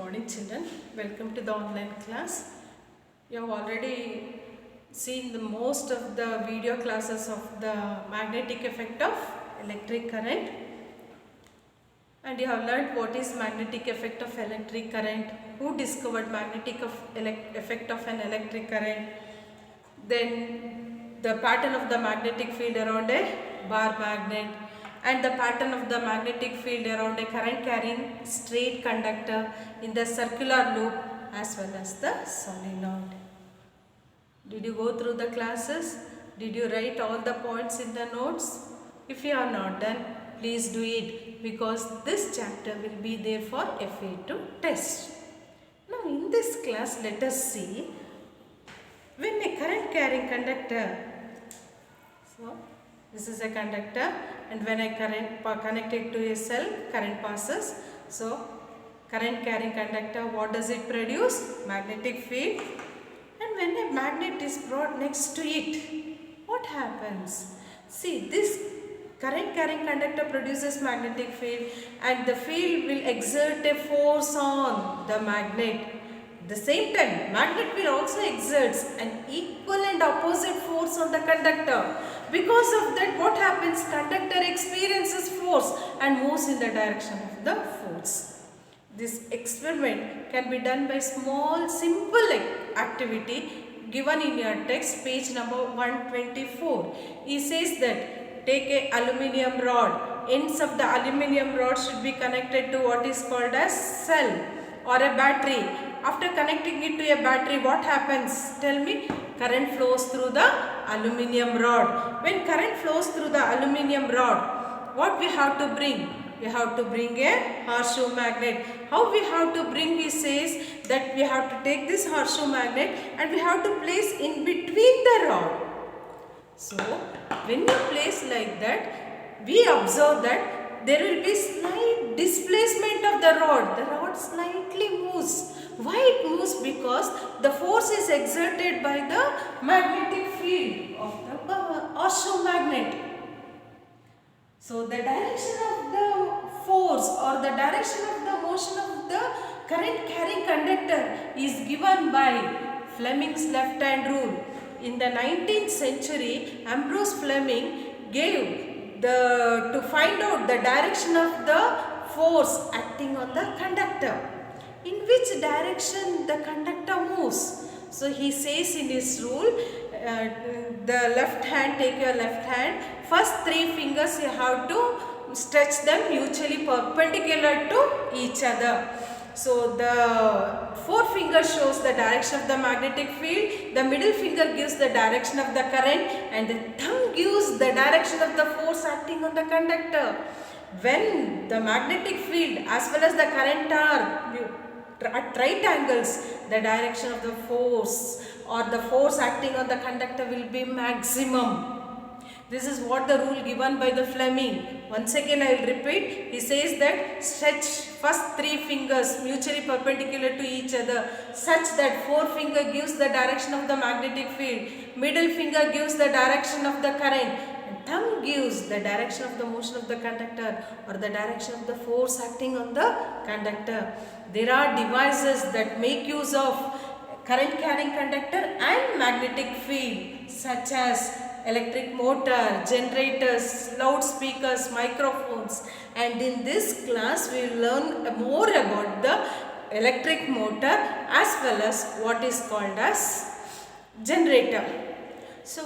morning children, welcome to the online class. You have already seen the most of the video classes of the magnetic effect of electric current, and you have learned what is magnetic effect of electric current, who discovered magnetic effect of an electric current, then the pattern of the magnetic field around a bar magnet, and the pattern of the magnetic field around a current carrying straight conductor in the circular loop as well as the solenoid. Did you go through the classes? Did you write all the points in the notes? If you are not done, please do it, because this chapter will be there for FA2 test. Now in this class, let us see when a current carrying conductor, so this is a conductor, and when I connect it to a cell, current passes. So current carrying conductor, what does it produce? Magnetic field. And when a magnet is brought next to it, what happens? See, this current carrying conductor produces magnetic field, and the field will exert a force on the magnet. At the same time, magnet will also exert an equal and opposite force on the conductor. Because of that, what happens? Conductor experiences force and moves in the direction of the force. This experiment can be done by small simple activity given in your text, page number 124. He says that take a aluminium rod. Ends of the aluminium rod should be connected to what is called as cell or a battery. After connecting it to a battery, what happens? Tell me. Current flows through the aluminium rod. When current flows through the aluminium rod, what we have to bring? We have to bring a horseshoe magnet. How we have to bring? He says that we have to take this horseshoe magnet and we have to place in between the rod. So when you place like that, we observe that there will be slight displacement of the rod. The rod slightly moves. Why it moves? Because the force is exerted by the magnetic field of the horseshoe magnet. So the direction of the force or the direction of the motion of the current carrying conductor is given by Fleming's left hand rule. In the 19th century, Ambrose Fleming gave to find out the direction of the force acting on the conductor. In which direction the conductor moves? So he says in his rule, the left hand, take your left hand, first three fingers you have to stretch them mutually perpendicular to each other. So the forefinger shows the direction of the magnetic field, the middle finger gives the direction of the current, and the thumb gives the direction of the force acting on the conductor. When the magnetic field as well as the current are at right angles, the direction of the force or the force acting on the conductor will be maximum. This is what the rule given by the Fleming. Once again I will repeat. He says that stretch first three fingers mutually perpendicular to each other such that forefinger gives the direction of the magnetic field, middle finger gives the direction of the current, and thumb gives the direction of the motion of the conductor or the direction of the force acting on the conductor. There are devices that make use of current carrying conductor and magnetic field, such as electric motor, generators, loudspeakers, microphones, and in this class we will learn more about the electric motor as well as what is called as generator. So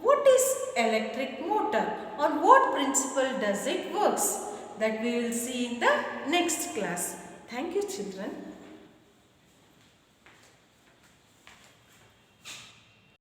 what is electric motor? On what principle does it works? That we will see in the next class. Thank you children.